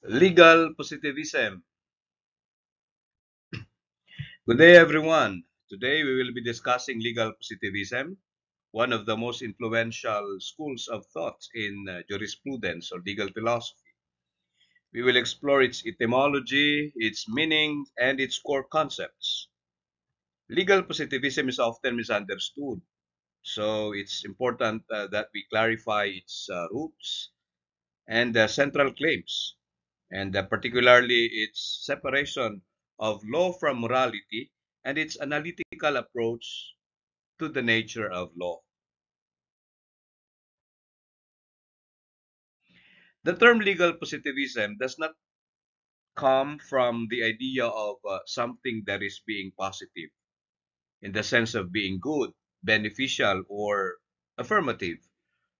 Legal positivism. Good day, everyone. Today we will be discussing legal positivism, one of the most influential schools of thought in jurisprudence or legal philosophy. We will explore its etymology, its meaning, and its core concepts. Legal positivism is often misunderstood, so it's important that we clarify its roots and central claims, and particularly its separation of law from morality and its analytical approach to the nature of law. The term legal positivism does not come from the idea of something that is being positive in the sense of being good, beneficial, or affirmative.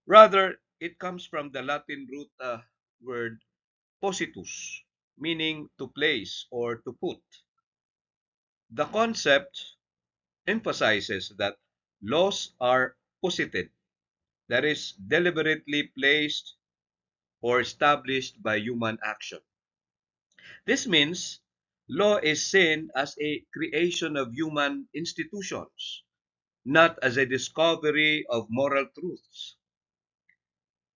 Rather, it comes from the Latin root word positus, meaning to place or to put. The concept emphasizes that laws are posited, that is, deliberately placed or established by human action. This means law is seen as a creation of human institutions, not as a discovery of moral truths.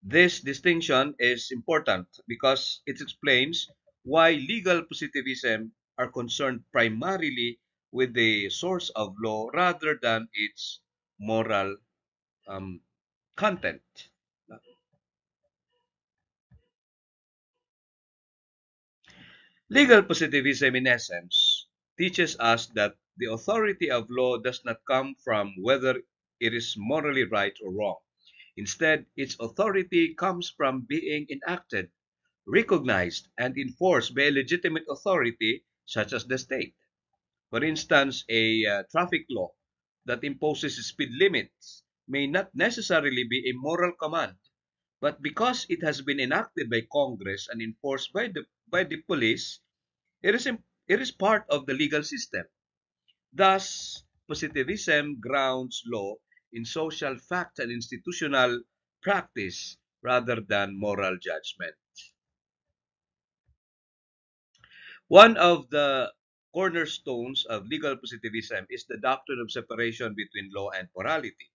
This distinction is important because it explains why legal positivism are concerned primarily with the source of law rather than its moral um, content. Legal positivism, in essence, teaches us that the authority of law does not come from whether it is morally right or wrong. Instead, its authority comes from being enacted, recognized, and enforced by a legitimate authority such as the state. For instance, a traffic law that imposes speed limits may not necessarily be a moral command, but because it has been enacted by Congress and enforced by the police, it is part of the legal system. Thus, positivism grounds law in social fact and institutional practice rather than moral judgment. One of the cornerstones of legal positivism is the doctrine of separation between law and morality.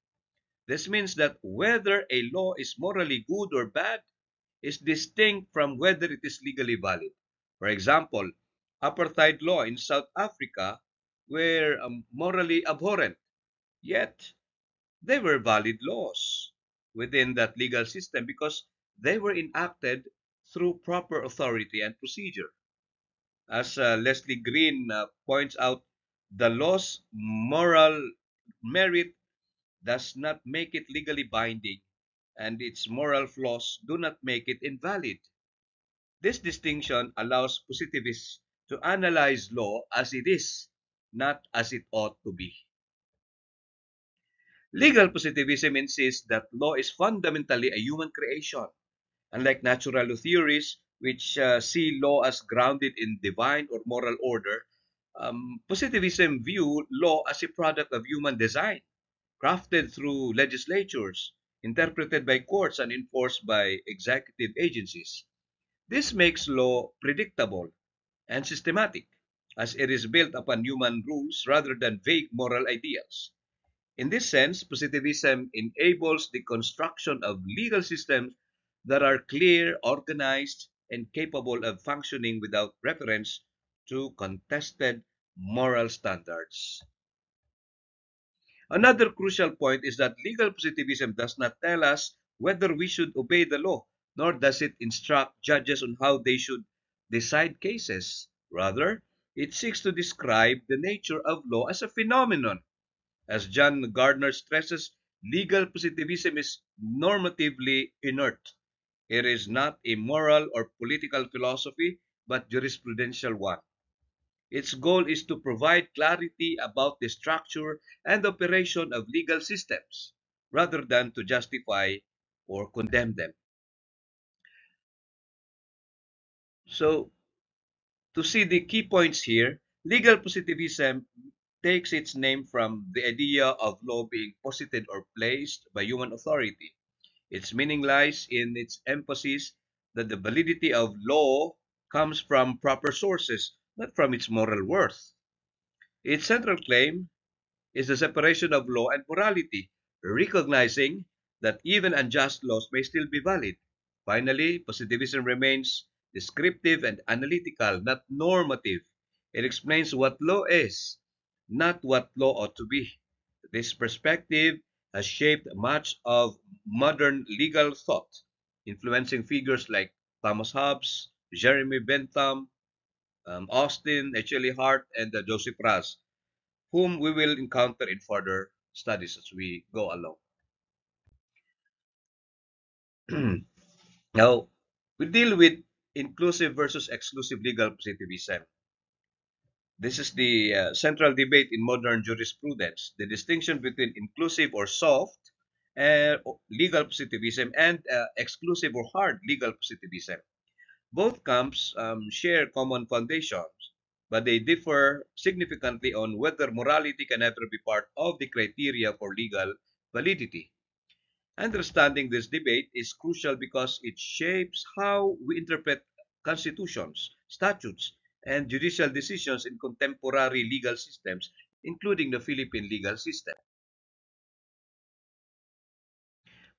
This means that whether a law is morally good or bad is distinct from whether it is legally valid. For example, apartheid law in South Africa were morally abhorrent, yet they were valid laws within that legal system because they were enacted through proper authority and procedure. As Leslie Green points out, the law's moral merit does not make it legally binding, and its moral flaws do not make it invalid. This distinction allows positivists to analyze law as it is, not as it ought to be. Legal positivism insists that law is fundamentally a human creation. Unlike natural law theories, which see law as grounded in divine or moral order, positivism view law as a product of human design, crafted through legislatures, interpreted by courts, and enforced by executive agencies. This makes law predictable and systematic, as it is built upon human rules rather than vague moral ideals. In this sense, positivism enables the construction of legal systems that are clear, organized, and capable of functioning without reference to contested moral standards. Another crucial point is that legal positivism does not tell us whether we should obey the law, nor does it instruct judges on how they should decide cases. Rather, it seeks to describe the nature of law as a phenomenon. As John Gardner stresses, legal positivism is normatively inert. It is not a moral or political philosophy, but jurisprudential one. Its goal is to provide clarity about the structure and operation of legal systems, rather than to justify or condemn them. So, to see the key points here, legal positivism takes its name from the idea of law being posited or placed by human authority. Its meaning lies in its emphasis that the validity of law comes from proper sources, not from its moral worth. Its central claim is the separation of law and morality, recognizing that even unjust laws may still be valid. Finally, positivism remains descriptive and analytical, not normative. It explains what law is, not what law ought to be. This perspective has shaped much of modern legal thought, influencing figures like Thomas Hobbes, Jeremy Bentham, Austin, H.L.E. Hart, and Joseph Raz, whom we will encounter in further studies as we go along. Now, we deal with inclusive versus exclusive legal positivism. This is the central debate in modern jurisprudence, the distinction between inclusive or soft legal positivism and exclusive or hard legal positivism. Both camps share common foundations, but they differ significantly on whether morality can ever be part of the criteria for legal validity. Understanding this debate is crucial because it shapes how we interpret constitutions, statutes, and judicial decisions in contemporary legal systems, including the Philippine legal system.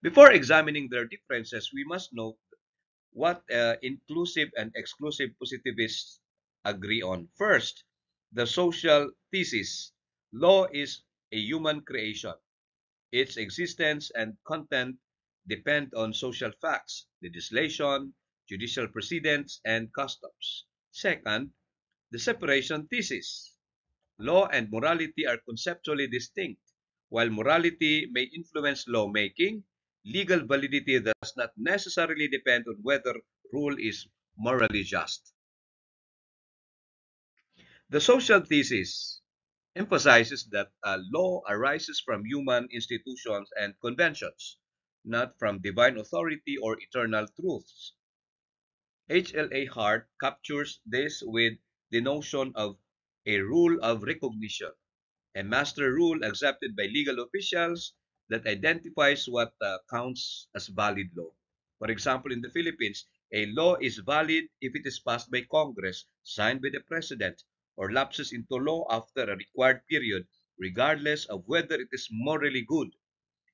Before examining their differences, we must note what inclusive and exclusive positivists agree on. First, the social thesis. Law is a human creation. Its existence and content depend on social facts, legislation, judicial precedents, and customs. Second, the separation thesis. Law and morality are conceptually distinct. While morality may influence lawmaking, legal validity does not necessarily depend on whether rule is morally just. The social thesis emphasizes that law arises from human institutions and conventions, not from divine authority or eternal truths. H.L.A. Hart captures this with the notion of a rule of recognition, a master rule accepted by legal officials that identifies what counts as valid law. For example, in the Philippines, a law is valid if it is passed by Congress, signed by the President, or lapses into law after a required period, regardless of whether it is morally good.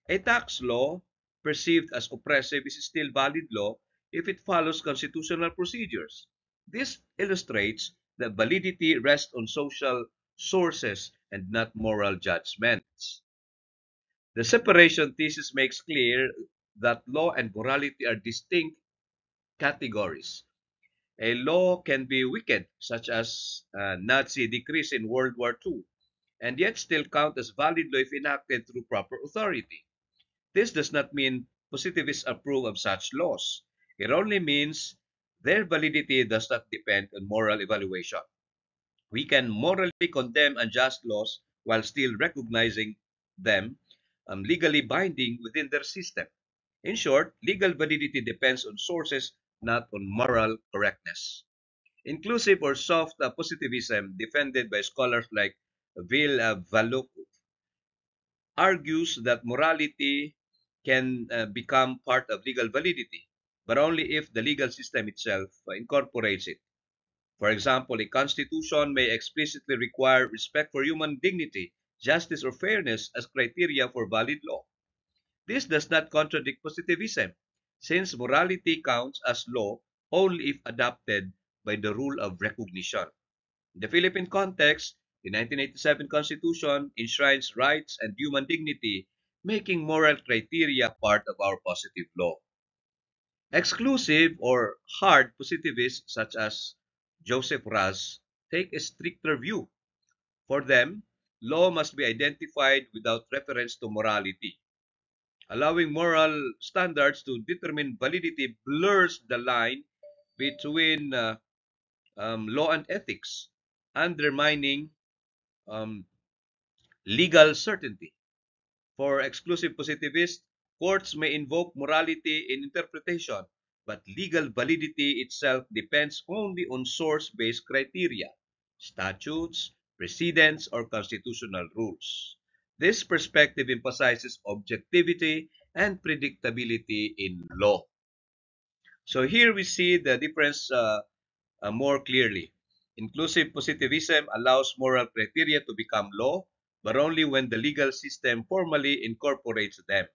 A tax law perceived as oppressive is still valid law if it follows constitutional procedures. This illustrates that validity rests on social sources and not moral judgments. The separation thesis makes clear that law and morality are distinct categories. A law can be wicked, such as Nazi decrees in World War II, and yet still count as valid law if enacted through proper authority. This does not mean positivists approve of such laws. It only means their validity does not depend on moral evaluation. We can morally condemn unjust laws while still recognizing them legally binding within their system. In short, legal validity depends on sources, not on moral correctness. Inclusive or soft positivism, defended by scholars like Vil Valuk, argues that morality can become part of legal validity, but only if the legal system itself incorporates it. For example, a constitution may explicitly require respect for human dignity, justice, or fairness as criteria for valid law. This does not contradict positivism, since morality counts as law only if adopted by the rule of recognition. In the Philippine context, the 1987 Constitution enshrines rights and human dignity, making moral criteria part of our positive law. Exclusive or hard positivists such as Joseph Raz take a stricter view. For them, law must be identified without reference to morality. Allowing moral standards to determine validity blurs the line between law and ethics, undermining um, legal certainty. For exclusive positivists, courts may invoke morality in interpretation, but legal validity itself depends only on source-based criteria, statutes, precedents, or constitutional rules. This perspective emphasizes objectivity and predictability in law. So here we see the difference more clearly. Inclusive positivism allows moral criteria to become law, but only when the legal system formally incorporates them.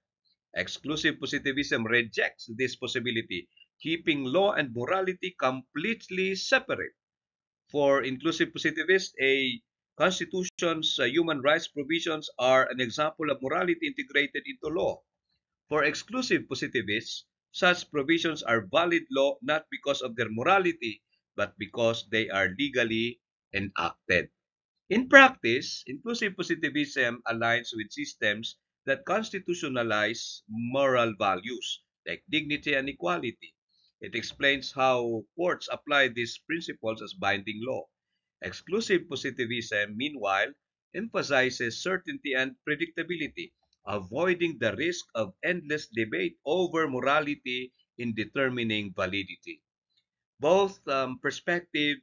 Exclusive positivism rejects this possibility, keeping law and morality completely separate. For inclusive positivists, a constitution's human rights provisions are an example of morality integrated into law. For exclusive positivists, such provisions are valid law not because of their morality, but because they are legally enacted. In practice, inclusive positivism aligns with systems that constitutionalize moral values like dignity and equality. It explains how courts apply these principles as binding law. Exclusive positivism, meanwhile, emphasizes certainty and predictability, avoiding the risk of endless debate over morality in determining validity. Both perspectives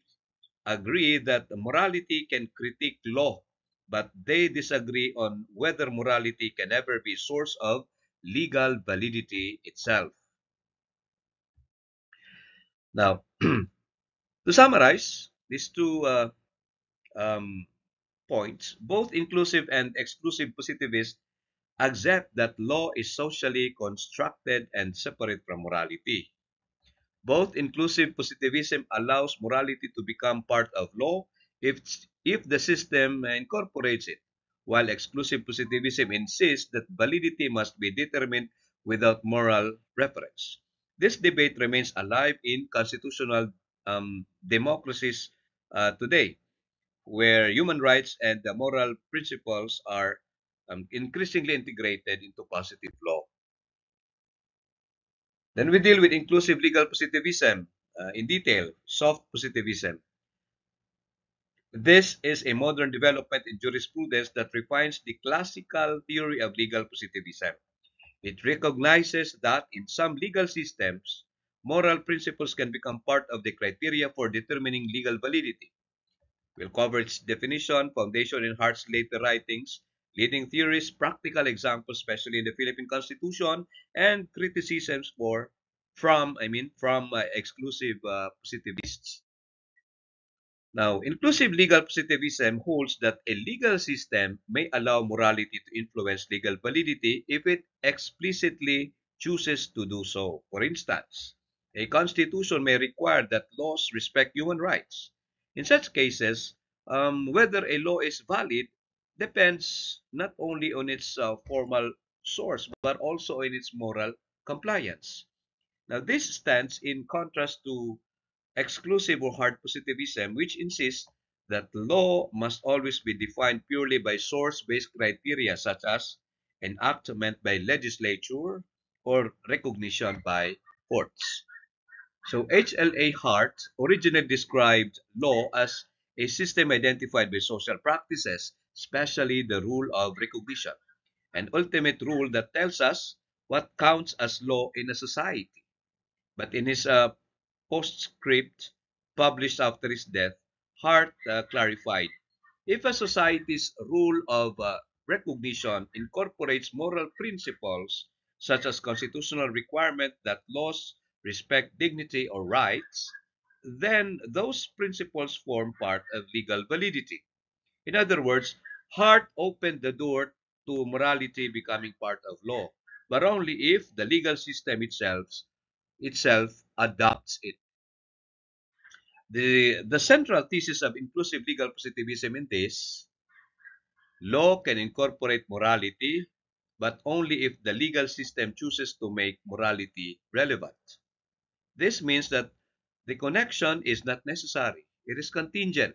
agree that morality can critique law, but they disagree on whether morality can ever be a source of legal validity itself. Now, to summarize these two um, points, both inclusive and exclusive positivists accept that law is socially constructed and separate from morality. Both inclusive positivism allows morality to become part of law if, if the system incorporates it, while exclusive positivism insists that validity must be determined without moral reference. This debate remains alive in constitutional democracies today, where human rights and the moral principles are increasingly integrated into positive law. Then we deal with inclusive legal positivism in detail, soft positivism. This is a modern development in jurisprudence that refines the classical theory of legal positivism. It recognizes that in some legal systems, moral principles can become part of the criteria for determining legal validity. We'll cover its definition, foundation in Hart's later writings, leading theories, practical examples, especially in the Philippine Constitution, and criticisms from exclusive positivists. Now, inclusive legal positivism holds that a legal system may allow morality to influence legal validity if it explicitly chooses to do so. For instance, a constitution may require that laws respect human rights. In such cases, whether a law is valid depends not only on its formal source but also on its moral compliance. Now, this stands in contrast to exclusive or hard positivism, which insists that law must always be defined purely by source-based criteria such as enactment by legislature or recognition by courts. So HLA Hart originally described law as a system identified by social practices, especially the rule of recognition, an ultimate rule that tells us what counts as law in a society. But in his postscript published after his death, Hart clarified, if a society's rule of recognition incorporates moral principles, such as constitutional requirement that laws respect dignity or rights, then those principles form part of legal validity. In other words, Hart opened the door to morality becoming part of law, but only if the legal system itself adopts it. The central thesis of inclusive legal positivism in this, law can incorporate morality, but only if the legal system chooses to make morality relevant. This means that the connection is not necessary. It is contingent.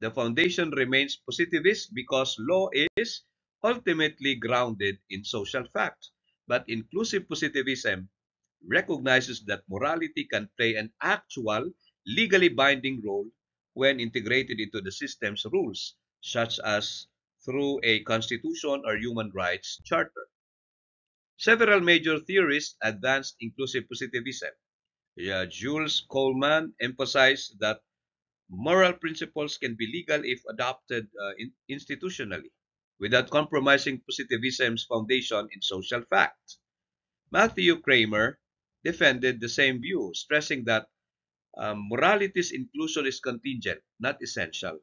The foundation remains positivist because law is ultimately grounded in social fact. But inclusive positivism recognizes that morality can play an actual, legally binding role when integrated into the system's rules, such as through a constitution or human rights charter. Several major theorists advanced inclusive positivism. Jules Coleman emphasized that moral principles can be legal if adopted institutionally, without compromising positivism's foundation in social fact. Matthew Kramer defended the same view, stressing that Morality's inclusion is contingent, not essential.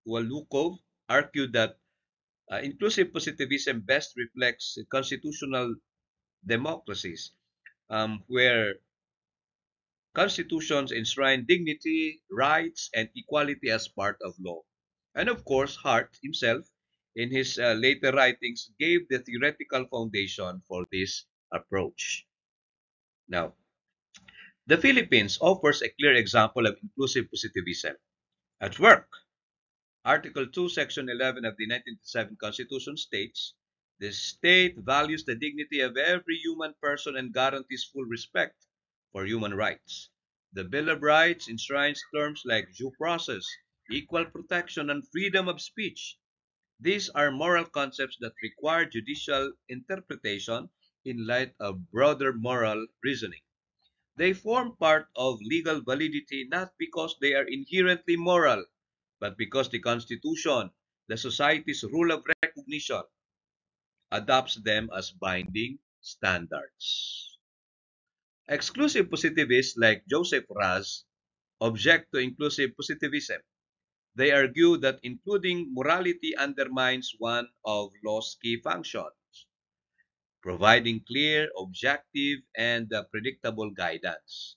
Walukov argued that inclusive positivism best reflects constitutional democracies, where constitutions enshrine dignity, rights, and equality as part of law. And of course, Hart himself, in his later writings, gave the theoretical foundation for this approach. Now, the Philippines offers a clear example of inclusive positivism. At work, Article 2, Section 11 of the 1987 Constitution states, the state values the dignity of every human person and guarantees full respect for human rights. The Bill of Rights enshrines terms like due process, equal protection, and freedom of speech. These are moral concepts that require judicial interpretation in light of broader moral reasoning. They form part of legal validity not because they are inherently moral, but because the Constitution, the society's rule of recognition, adopts them as binding standards. Exclusive positivists like Joseph Raz object to inclusive positivism. They argue that including morality undermines one of law's key functions, providing clear, objective, and predictable guidance.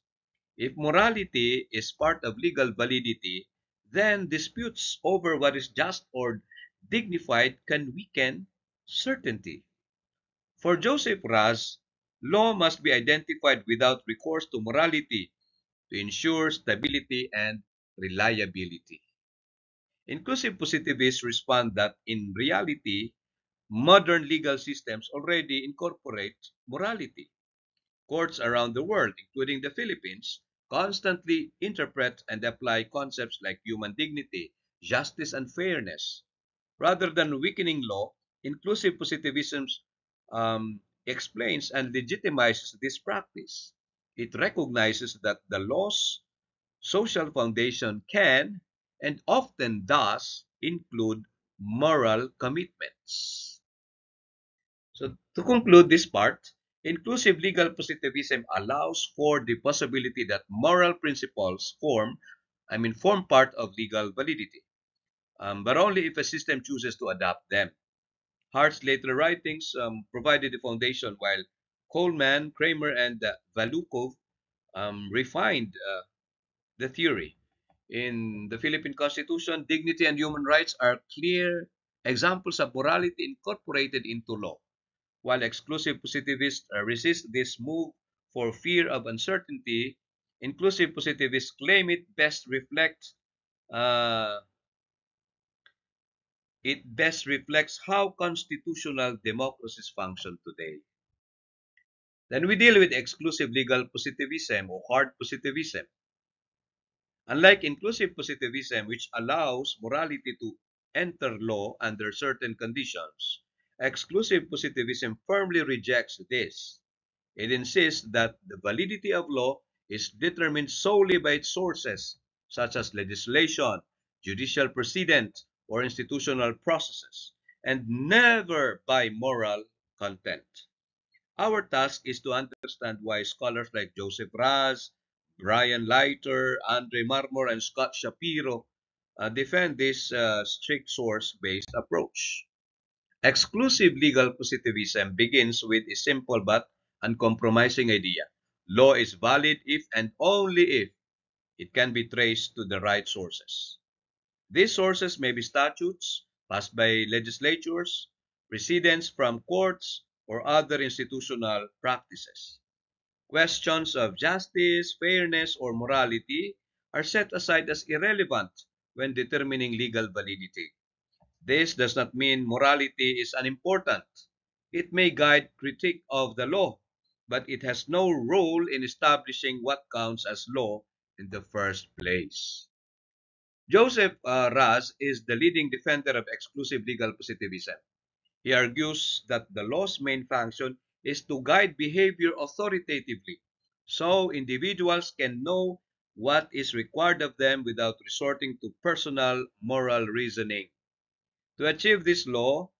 If morality is part of legal validity, then disputes over what is just or dignified can weaken certainty. For Joseph Raz, law must be identified without recourse to morality to ensure stability and reliability. Inclusive positivists respond that in reality, modern legal systems already incorporate morality. Courts around the world, including the Philippines, constantly interpret and apply concepts like human dignity, justice, and fairness. Rather than weakening law, inclusive positivism explains and legitimizes this practice. It recognizes that the law's social foundation can and often does include moral commitments. So to conclude this part, inclusive legal positivism allows for the possibility that moral principles form part of legal validity, but only if a system chooses to adopt them. Hart's later writings provided the foundation, while Coleman, Kramer, and Valukov refined the theory. In the Philippine Constitution, dignity and human rights are clear examples of morality incorporated into law. While exclusive positivists resist this move for fear of uncertainty, inclusive positivists claim uh, it best reflects how constitutional democracies function today. Then we deal with exclusive legal positivism or hard positivism. Unlike inclusive positivism, which allows morality to enter law under certain conditions, exclusive positivism firmly rejects this. It insists that the validity of law is determined solely by its sources, such as legislation, judicial precedent, or institutional processes, and never by moral content. Our task is to understand why scholars like Joseph Raz, Brian Leiter, Andre Marmor, and Scott Shapiro defend this strict source-based approach. Exclusive legal positivism begins with a simple but uncompromising idea. Law is valid if and only if it can be traced to the right sources. These sources may be statutes passed by legislatures, precedents from courts, or other institutional practices. Questions of justice, fairness, or morality are set aside as irrelevant when determining legal validity. This does not mean morality is unimportant. It may guide critique of the law, but it has no role in establishing what counts as law in the first place. Joseph Raz is the leading defender of exclusive legal positivism. He argues that the law's main function is to guide behavior authoritatively, so individuals can know what is required of them without resorting to personal moral reasoning. To achieve this law,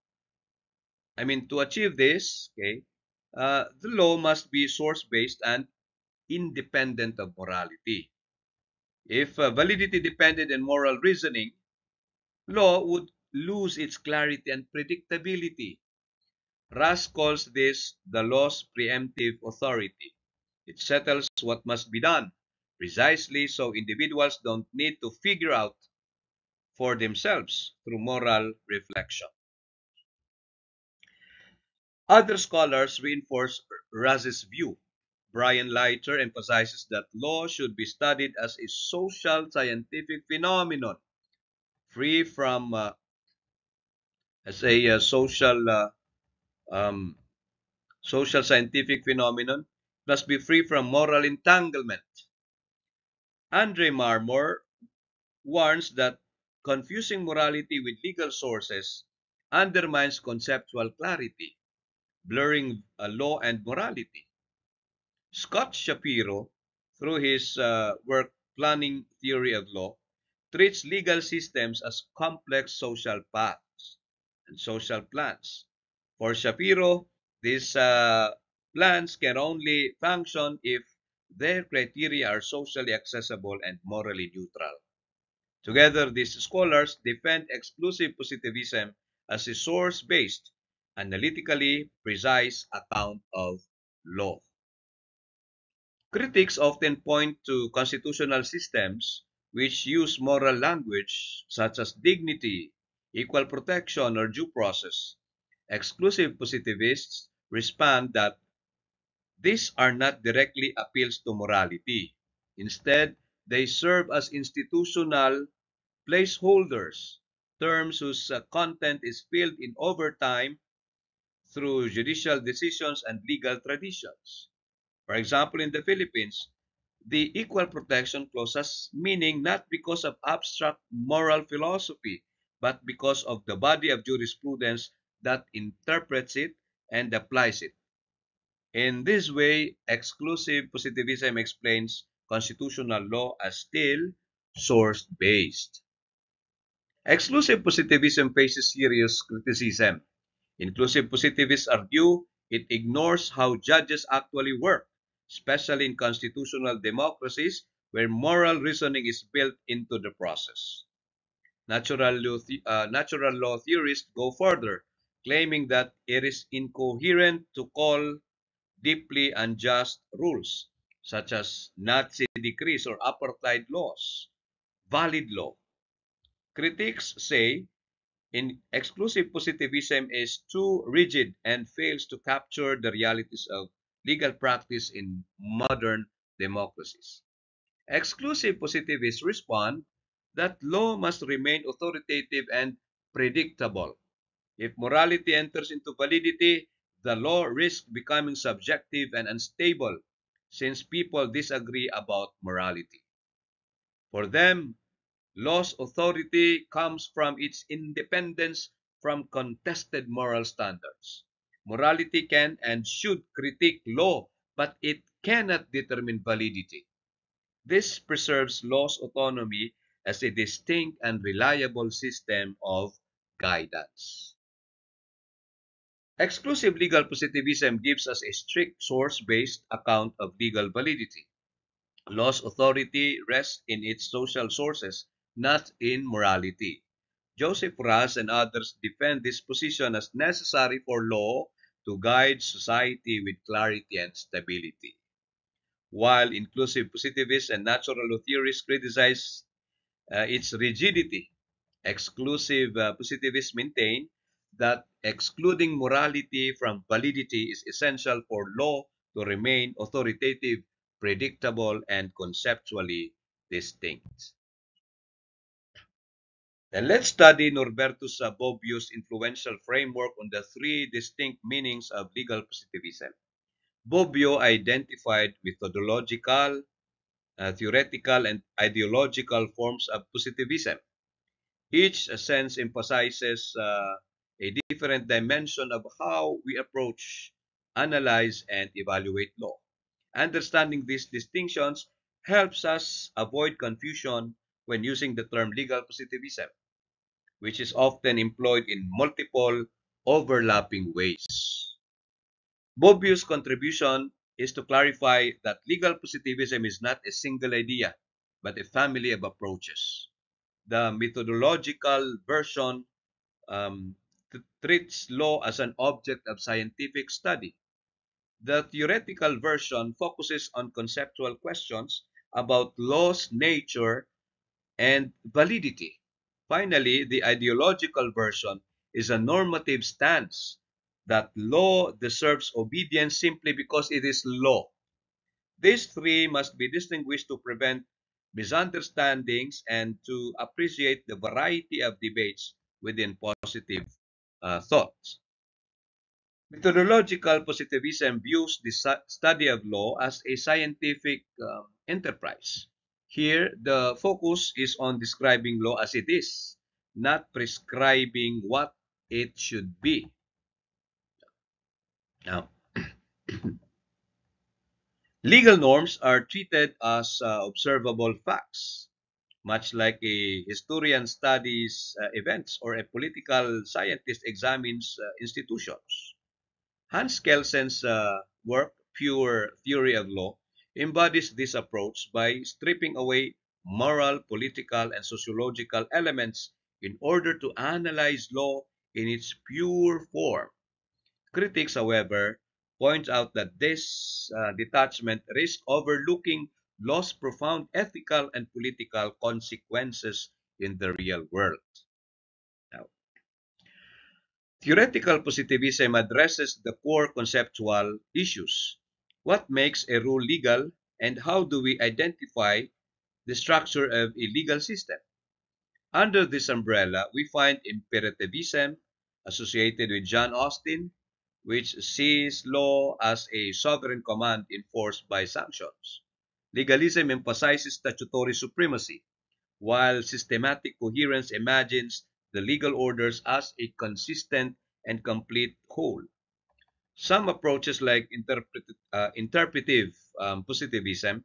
to achieve this, okay, the law must be source-based and independent of morality. If validity depended on moral reasoning, law would lose its clarity and predictability. Russ calls this the law's preemptive authority. It settles what must be done, precisely so individuals don't need to figure out for themselves through moral reflection. Other scholars reinforce Russ's view. Brian Leiter emphasizes that law should be studied as a social scientific phenomenon, free from as a um, social scientific phenomenon, must be free from moral entanglement. Andre Marmor warns that confusing morality with legal sources undermines conceptual clarity, blurring law and morality. Scott Shapiro, through his work Planning Theory of Law, treats legal systems as complex social paths and social plans. For Shapiro, these plans can only function if their criteria are socially accessible and morally neutral. Together, these scholars defend exclusive positivism as a source-based, analytically precise account of law. Critics often point to constitutional systems which use moral language such as dignity, equal protection, or due process. Exclusive positivists respond that these are not directly appeals to morality. Instead, they serve as institutional placeholders, terms whose content is filled in over time through judicial decisions and legal traditions. For example, in the Philippines, the Equal Protection Clause has meaning not because of abstract moral philosophy, but because of the body of jurisprudence that interprets it and applies it. In this way, exclusive positivism explains constitutional law as still source-based. Exclusive positivism faces serious criticism. Inclusive positivists argue it ignores how judges actually work, especially in constitutional democracies where moral reasoning is built into the process. Natural law theorists go further, claiming that it is incoherent to call deeply unjust rules, such as Nazi decrees or apartheid laws, valid law. Critics say in exclusive positivism is too rigid and fails to capture the realities of legal practice in modern democracies. Exclusive positivists respond that law must remain authoritative and predictable. If morality enters into validity, the law risks becoming subjective and unstable since people disagree about morality. For them, law's authority comes from its independence from contested moral standards. Morality can and should critique law, but it cannot determine validity. This preserves law's autonomy as a distinct and reliable system of guidance. Exclusive legal positivism gives us a strict source-based account of legal validity. Law's authority rests in its social sources, not in morality. Joseph Raz and others defend this position as necessary for law to guide society with clarity and stability. While inclusive positivists and natural law theorists criticize its rigidity, exclusive positivists maintain that excluding morality from validity is essential for law to remain authoritative, predictable, and conceptually distinct. And let's study Norbertus Bobbio's influential framework on the three distinct meanings of legal positivism. Bobbio identified methodological, theoretical, and ideological forms of positivism. Each sense emphasizes a different dimension of how we approach, analyze, and evaluate law. Understanding these distinctions helps us avoid confusion when using the term legal positivism, which is often employed in multiple overlapping ways. Bobbio's contribution is to clarify that legal positivism is not a single idea, but a family of approaches. The methodological version um, treats law as an object of scientific study. The theoretical version focuses on conceptual questions about law's nature and validity. Finally, the ideological version is a normative stance that law deserves obedience simply because it is law. These three must be distinguished to prevent misunderstandings and to appreciate the variety of debates within positive thoughts. Methodological positivism views the study of law as a scientific enterprise. Here, the focus is on describing law as it is, not prescribing what it should be. Now, legal norms are treated as observable facts, much like a historian studies events or a political scientist examines institutions. Hans Kelsen's work, Pure Theory of Law, embodies this approach by stripping away moral, political, and sociological elements in order to analyze law in its pure form. Critics, however, point out that this detachment risks overlooking law's profound ethical and political consequences in the real world. Now, theoretical positivism addresses the core conceptual issues. What makes a rule legal, and how do we identify the structure of a legal system? Under this umbrella, we find imperativism associated with John Austin, which sees law as a sovereign command enforced by sanctions. Legalism emphasizes statutory supremacy, while systematic coherence imagines the legal orders as a consistent and complete whole. Some approaches like interpretive positivism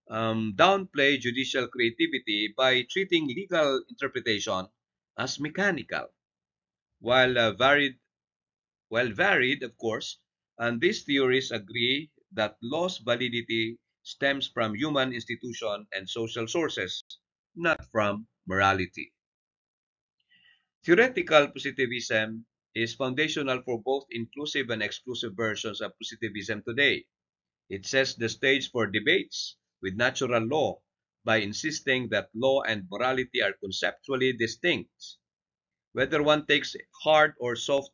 downplay judicial creativity by treating legal interpretation as mechanical, while varied, of course, and these theories agree that law's validity stems from human institution and social sources, not from morality. Theoretical positivism is foundational for both inclusive and exclusive versions of positivism today. It sets the stage for debates with natural law by insisting that law and morality are conceptually distinct. Whether one takes a hard or soft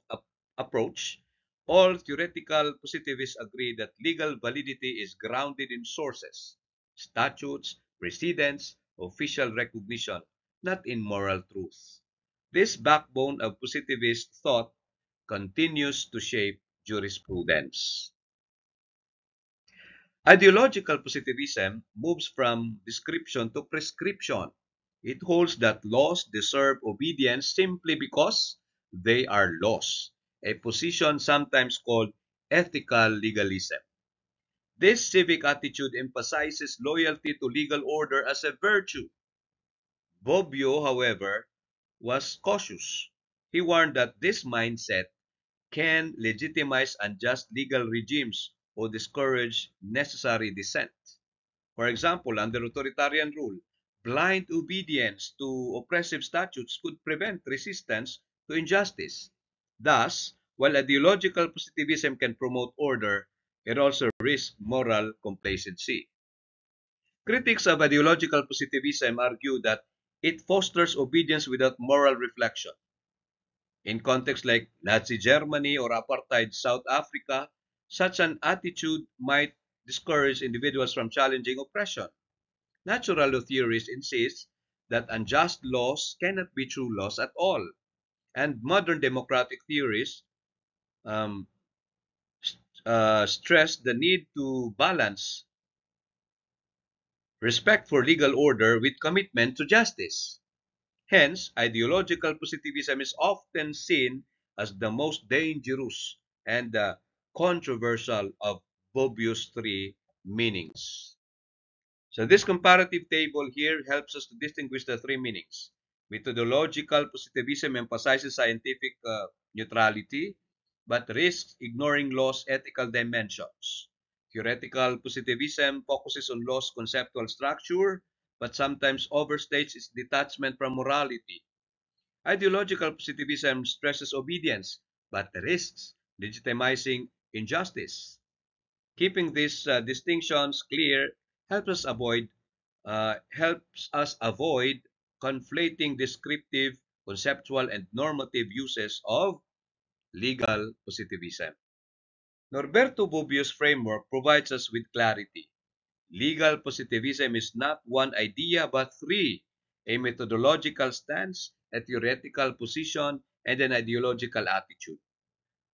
approach, all theoretical positivists agree that legal validity is grounded in sources, statutes, precedents, official recognition, not in moral truth. This backbone of positivist thought continues to shape jurisprudence. Ideological positivism moves from description to prescription. It holds that laws deserve obedience simply because they are laws, a position sometimes called ethical legalism. This civic attitude emphasizes loyalty to legal order as a virtue. Bobbio, however, was cautious. He warned that this mindset can legitimize unjust legal regimes or discourage necessary dissent. For example, under authoritarian rule, blind obedience to oppressive statutes could prevent resistance to injustice. Thus, while ideological positivism can promote order, it also risks moral complacency. Critics of ideological positivism argue that it fosters obedience without moral reflection. In contexts like Nazi Germany or apartheid South Africa, such an attitude might discourage individuals from challenging oppression. Natural law theorists insist that unjust laws cannot be true laws at all, and modern democratic theories um, stress the need to balance respect for legal order with commitment to justice. Hence, ideological positivism is often seen as the most dangerous and controversial of Bobbio's three meanings. So this comparative table here helps us to distinguish the three meanings. Methodological positivism emphasizes scientific neutrality, but risks ignoring law's ethical dimensions. Theoretical positivism focuses on law's conceptual structure, but sometimes overstates its detachment from morality. Ideological positivism stresses obedience, but risks legitimizing injustice. Keeping these distinctions clear helps us avoid conflating descriptive, conceptual, and normative uses of legal positivism. Norberto Bobbio's framework provides us with clarity. Legal positivism is not one idea but three: a methodological stance, a theoretical position, and an ideological attitude.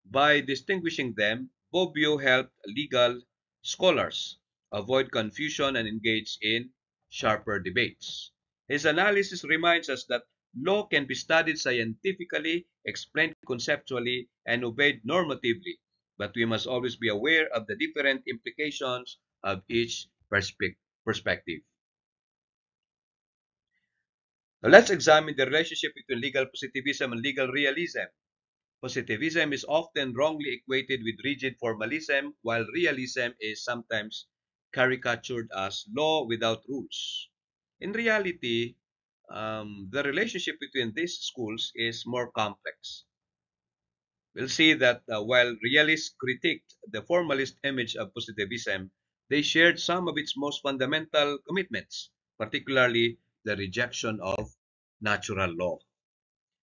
By distinguishing them, Bobbio helped legal scholars avoid confusion and engage in sharper debates. His analysis reminds us that law can be studied scientifically, explained conceptually, and obeyed normatively, but we must always be aware of the different implications of each perspective. Now let's examine the relationship between legal positivism and legal realism. Positivism is often wrongly equated with rigid formalism, while realism is sometimes caricatured as law without rules. In reality, the relationship between these schools is more complex. We'll see that while realists critiqued the formalist image of positivism, they shared some of its most fundamental commitments, particularly the rejection of natural law.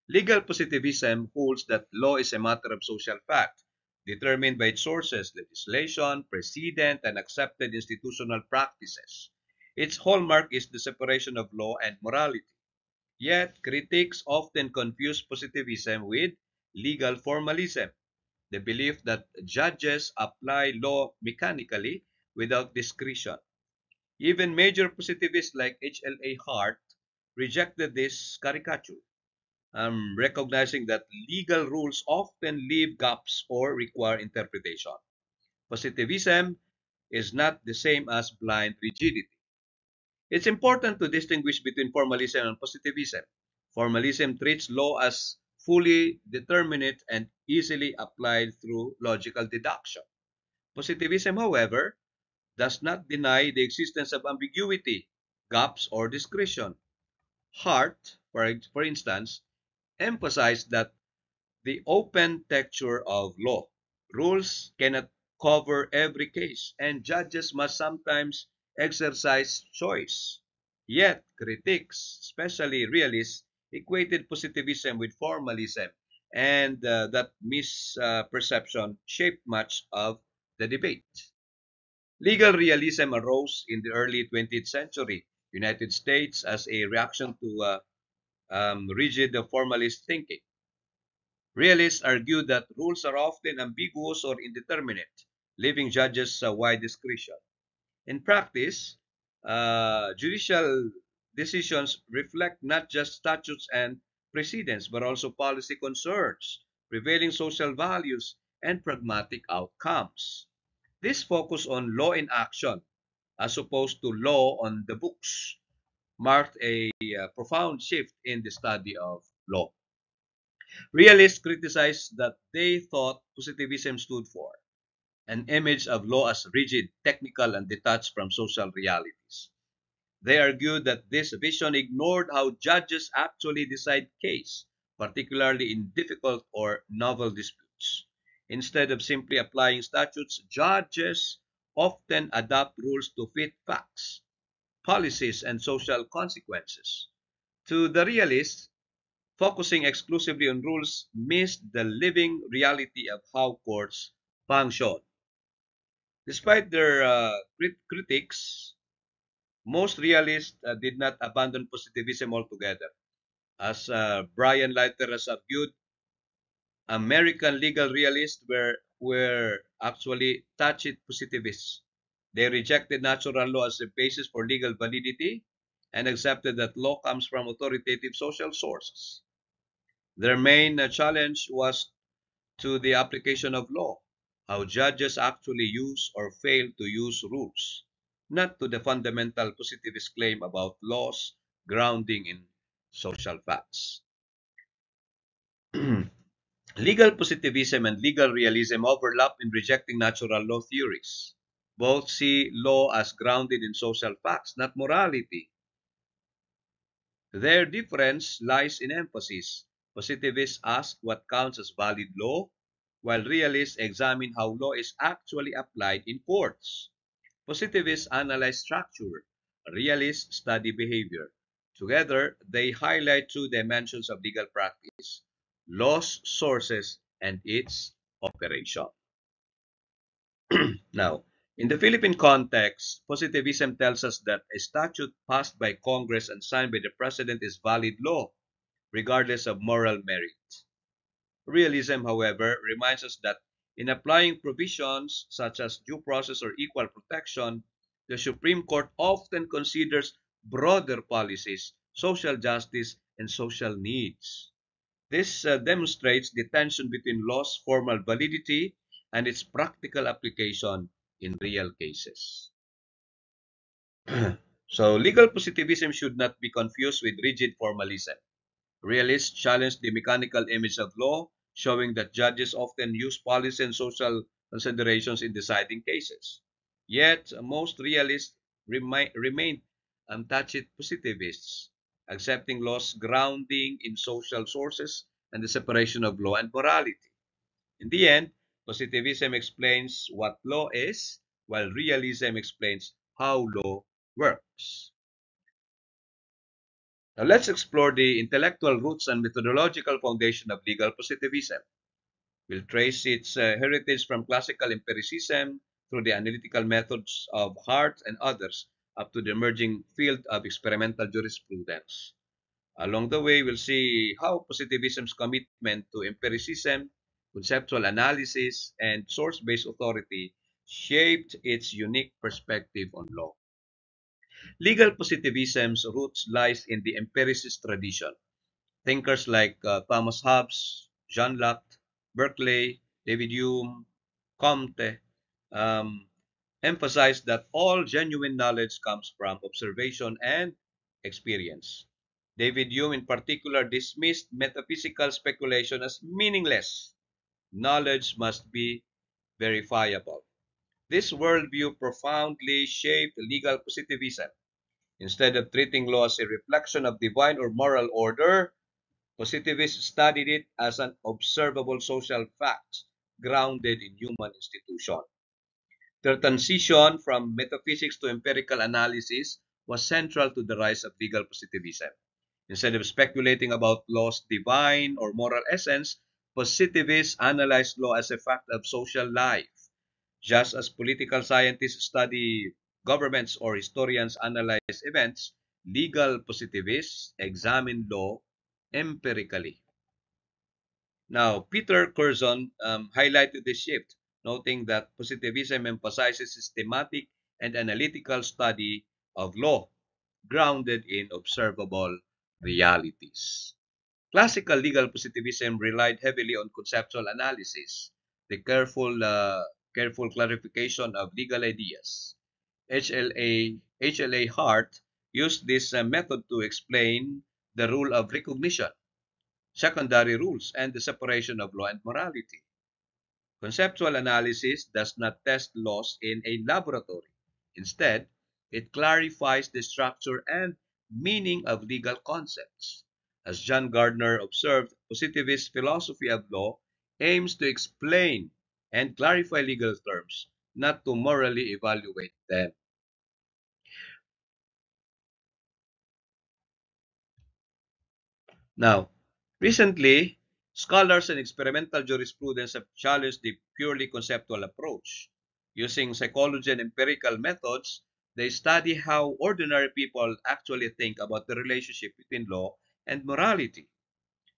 Legal positivism holds that law is a matter of social fact, determined by its sources, legislation, precedent, and accepted institutional practices. Its hallmark is the separation of law and morality. Yet, critics often confuse positivism with legal formalism, the belief that judges apply law mechanically without discretion. Even major positivists like H.L.A. Hart rejected this caricature, recognizing that legal rules often leave gaps or require interpretation. Positivism is not the same as blind rigidity. It's important to distinguish between formalism and positivism. Formalism treats law as fully determinate and easily applied through logical deduction. Positivism, however, does not deny the existence of ambiguity, gaps, or discretion. Hart, for instance, emphasized that the open texture of law. Rules cannot cover every case, and judges must sometimes exercise choice. Yet, critics, especially realists, equated positivism with formalism, and that misperception shaped much of the debate. Legal realism arose in the early 20th century United States as a reaction to rigid formalist thinking. Realists argue that rules are often ambiguous or indeterminate, leaving judges wide discretion. In practice, judicial decisions reflect not just statutes and precedents, but also policy concerns, prevailing social values, and pragmatic outcomes. This focus on law in action, as opposed to law on the books, marked a profound shift in the study of law. Realists criticized that they thought positivism stood for an image of law as rigid, technical, and detached from social realities. They argued that this vision ignored how judges actually decide cases, particularly in difficult or novel disputes. Instead of simply applying statutes, judges often adopt rules to fit facts, policies, and social consequences. To the realists, focusing exclusively on rules missed the living reality of how courts function. Despite their critics, most realists did not abandon positivism altogether. As Brian Leiter has argued, American legal realists were actually touchy positivists. They rejected natural law as a basis for legal validity and accepted that law comes from authoritative social sources. Their main challenge was to the application of law, how judges actually use or fail to use rules, not to the fundamental positivist claim about laws grounding in social facts. Legal positivism and legal realism overlap in rejecting natural law theories. Both see law as grounded in social facts, not morality. Their difference lies in emphasis. Positivists ask what counts as valid law, while realists examine how law is actually applied in courts. Positivists analyze structure, realists study behavior. Together, they highlight two dimensions of legal practice: law's sources and its operation. Now, in the Philippine context, positivism tells us that a statute passed by Congress and signed by the President is valid law, regardless of moral merit. Realism, however, reminds us that in applying provisions such as due process or equal protection, the Supreme Court often considers broader policies, social justice, and social needs. This demonstrates the tension between law's formal validity and its practical application in real cases. So, legal positivism should not be confused with rigid formalism. Realists challenge the mechanical image of law, showing that judges often use policy and social considerations in deciding cases. Yet, most realists remain untouched positivists, accepting law's grounding in social sources and the separation of law and morality. In the end, positivism explains what law is, while realism explains how law works. Now let's explore the intellectual roots and methodological foundation of legal positivism. We'll trace its heritage from classical empiricism through the analytical methods of Hart and others up to the emerging field of experimental jurisprudence. Along the way, we'll see how positivism's commitment to empiricism, conceptual analysis, and source-based authority shaped its unique perspective on law. Legal positivism's roots lies in the empiricist tradition. Thinkers like Thomas Hobbes, Jean Locke, Berkeley, David Hume, Comte um, emphasized that all genuine knowledge comes from observation and experience. David Hume, in particular, dismissed metaphysical speculation as meaningless. Knowledge must be verifiable. This worldview profoundly shaped legal positivism. Instead of treating law as a reflection of divine or moral order, positivists studied it as an observable social fact grounded in human institution. Their transition from metaphysics to empirical analysis was central to the rise of legal positivism. Instead of speculating about law's divine or moral essence, positivists analyzed law as a fact of social life. Just as political scientists study governments or historians analyze events, legal positivists examine law empirically. Now, Peter Curzon highlighted this shift, noting that positivism emphasizes systematic and analytical study of law, grounded in observable realities. Classical legal positivism relied heavily on conceptual analysis, the careful clarification of legal ideas. HLA Hart used this method to explain the rule of recognition, secondary rules, and the separation of law and morality. Conceptual analysis does not test laws in a laboratory. Instead, it clarifies the structure and meaning of legal concepts. As John Gardner observed, positivist philosophy of law aims to explain and clarify legal terms, not to morally evaluate them. Now, recently, scholars in experimental jurisprudence have challenged the purely conceptual approach. Using psychology and empirical methods, they study how ordinary people actually think about the relationship between law and morality.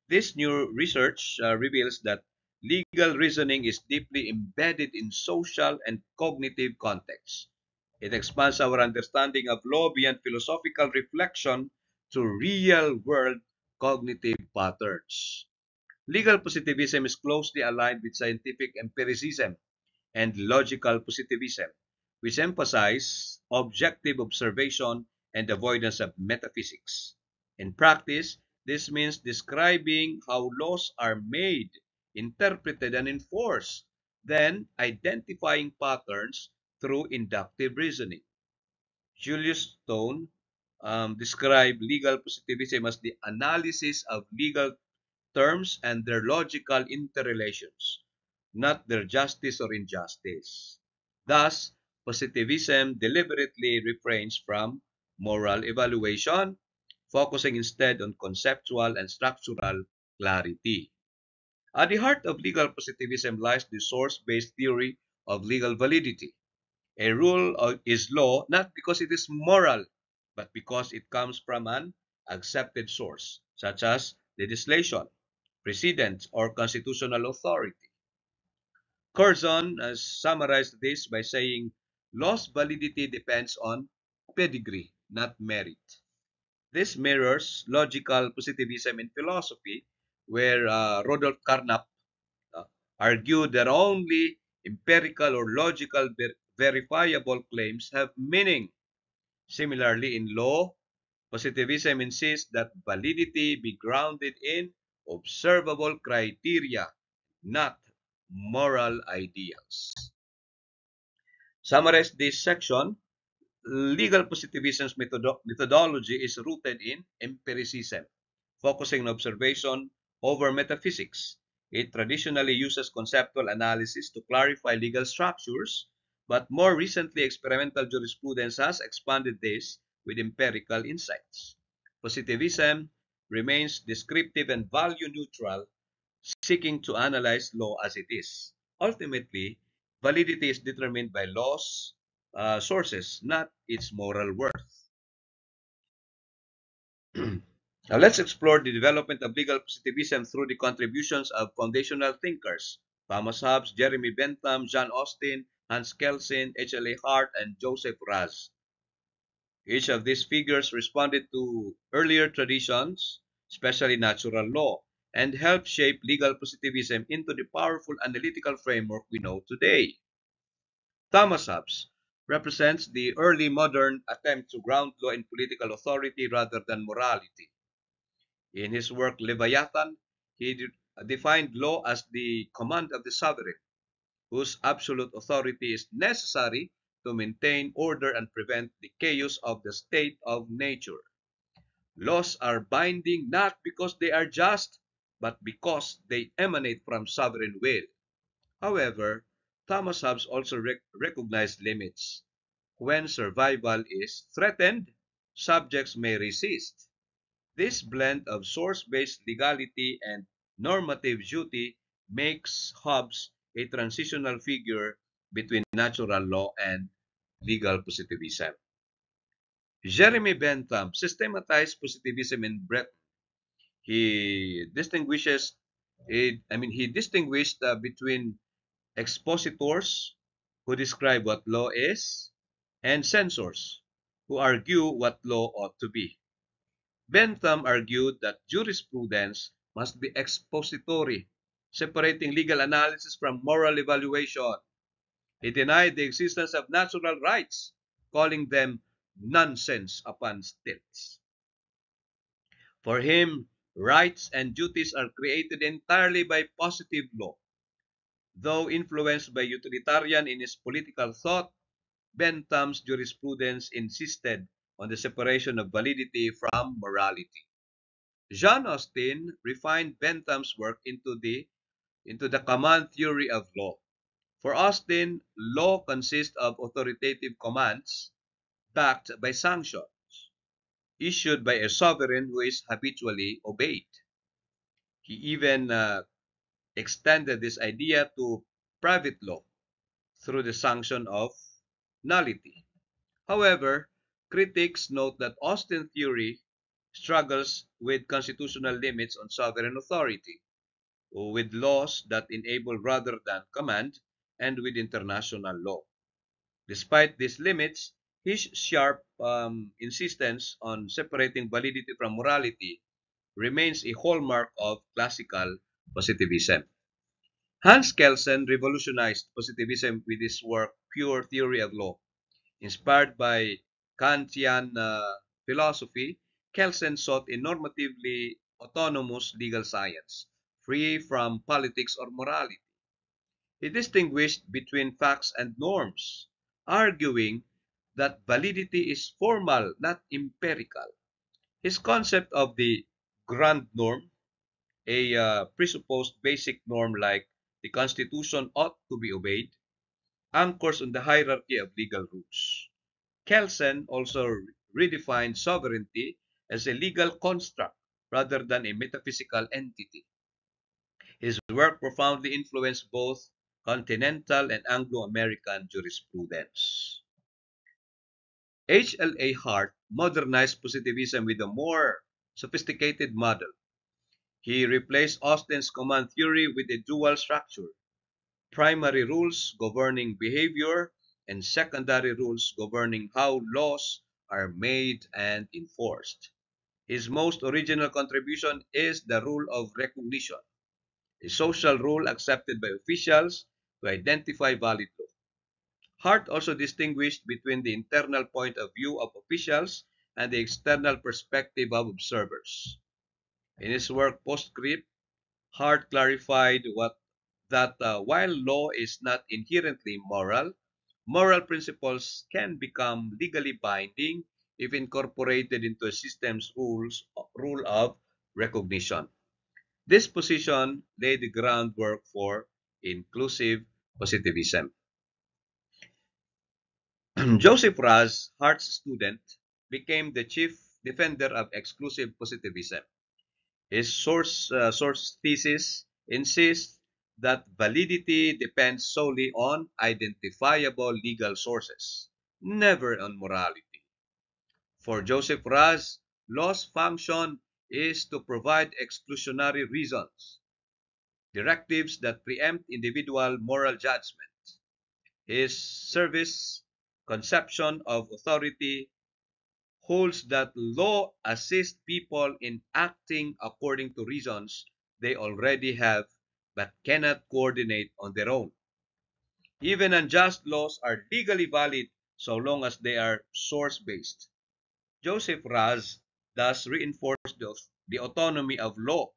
This new research reveals that legal reasoning is deeply embedded in social and cognitive contexts. It expands our understanding of law beyond philosophical reflection to real world cognitive patterns. Legal positivism is closely aligned with scientific empiricism and logical positivism, which emphasize objective observation and avoidance of metaphysics. In practice, this means describing how laws are made, interpreted, and enforced, then identifying patterns through inductive reasoning. Julius Stone described legal positivism as the analysis of legal terms and their logical interrelations, not their justice or injustice. Thus, positivism deliberately refrains from moral evaluation, focusing instead on conceptual and structural clarity. At the heart of legal positivism lies the source-based theory of legal validity. A rule is law not because it is moral, but because it comes from an accepted source, such as legislation, precedent, or constitutional authority. Curzon has summarized this by saying law's validity depends on pedigree, not merit. This mirrors logical positivism in philosophy, where Rodolph Carnap uh, argued that only empirical or logical verifiable claims have meaning. Similarly, in law, positivism insists that validity be grounded in observable criteria, not moral ideals. Summarize this section. Legal positivism's methodology is rooted in empiricism, focusing on observation over metaphysics. It traditionally uses conceptual analysis to clarify legal structures, but more recently, experimental jurisprudence has expanded this with empirical insights. Positivism remains descriptive and value neutral, seeking to analyze law as it is. Ultimately, validity is determined by law's sources, not its moral worth. Now let's explore the development of legal positivism through the contributions of foundational thinkers: Thomas Hobbes, Jeremy Bentham, John Austin, Hans Kelsen, H.L.A. Hart, and Joseph Raz. Each of these figures responded to earlier traditions, especially natural law, and helped shape legal positivism into the powerful analytical framework we know today. Thomas Hobbes represents the early modern attempt to ground law in political authority rather than morality. In his work Leviathan, he defined law as the command of the sovereign, whose absolute authority is necessary to maintain order and prevent the chaos of the state of nature. Laws are binding not because they are just, but because they emanate from sovereign will. However, Thomas Hobbes also recognized limits. When survival is threatened, subjects may resist. This blend of source-based legality and normative duty makes Hobbes a transitional figure between natural law and legal positivism. Jeremy Bentham systematized positivism in Britain. He distinguishes he distinguished between expositors, who describe what law is, and censors, who argue what law ought to be. Bentham argued that jurisprudence must be expository, separating legal analysis from moral evaluation. He denied the existence of natural rights, calling them nonsense upon stilts. For him, rights and duties are created entirely by positive law. Though influenced by utilitarian in his political thought, Bentham's jurisprudence insisted on the separation of validity from morality. John Austin refined Bentham's work into the command theory of law. For Austin, law consists of authoritative commands backed by sanctions, issued by a sovereign who is habitually obeyed. He even extended this idea to private law through the sanction of nullity. However, critics note that Austin theory struggles with constitutional limits on sovereign authority, with laws that enable rather than command, and with international law. Despite these limits, his sharp insistence on separating validity from morality remains a hallmark of classical positivism. Hans Kelsen revolutionized positivism with his work Pure Theory of Law. Inspired by Kantian philosophy, Kelsen sought a normatively autonomous legal science, free from politics or morality. He distinguished between facts and norms, arguing that validity is formal, not empirical. His concept of the grand norm, a presupposed basic norm like the Constitution ought to be obeyed, anchors on the hierarchy of legal rules. Kelsen also redefined sovereignty as a legal construct rather than a metaphysical entity. His work profoundly influenced both continental and Anglo-American jurisprudence. H.L.A. Hart modernized positivism with a more sophisticated model. He replaced Austin's command theory with a dual structure: primary rules governing behavior and secondary rules governing how laws are made and enforced. His most original contribution is the rule of recognition, a social rule accepted by officials to identify valid law. Hart also distinguished between the internal point of view of officials and the external perspective of observers. In his work Postscript, Hart clarified that while law is not inherently moral, moral principles can become legally binding if incorporated into a system's rule of recognition. This position laid the groundwork for inclusive positivism. Joseph Raz, Hart's student, became the chief defender of exclusive positivism. His source thesis insists that validity depends solely on identifiable legal sources, never on morality. For Joseph Raz, law's function is to provide exclusionary reasons, directives that preempt individual moral judgment. His service conception of authority holds that law assists people in acting according to reasons they already have but cannot coordinate on their own. Even unjust laws are legally valid so long as they are source-based. Joseph Raz thus reinforced the autonomy of law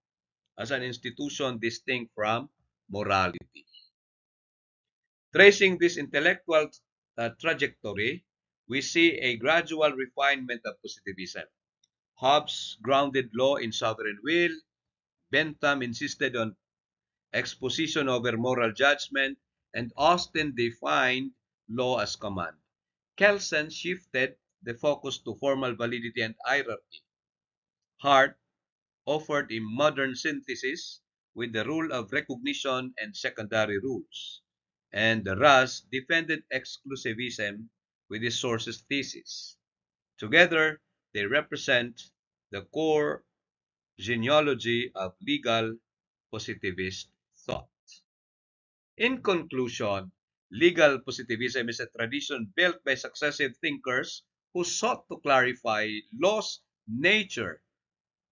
as an institution distinct from morality. Tracing this intellectual trajectory, we see a gradual refinement of positivism. Hobbes grounded law in sovereign will. Bentham insisted on exposition over moral judgment, and Austin defined law as command. Kelsen shifted the focus to formal validity and hierarchy. Hart offered a modern synthesis with the rule of recognition and secondary rules, and Raz defended exclusivism with his sources thesis. Together, they represent the core genealogy of legal positivist thought. In conclusion, legal positivism is a tradition built by successive thinkers who sought to clarify law's nature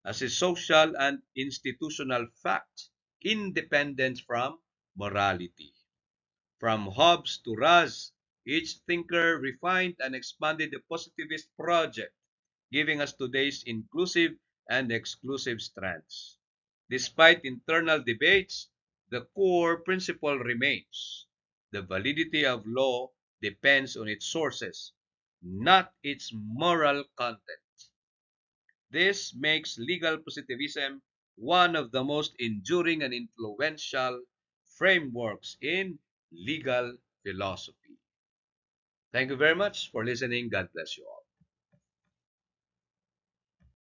as a social and institutional fact, independent from morality. From Hobbes to Raz, each thinker refined and expanded the positivist project, giving us today's inclusive and exclusive strands. Despite internal debates, the core principle remains: the validity of law depends on its sources, not its moral content. This makes legal positivism one of the most enduring and influential frameworks in legal philosophy. Thank you very much for listening. God bless you all.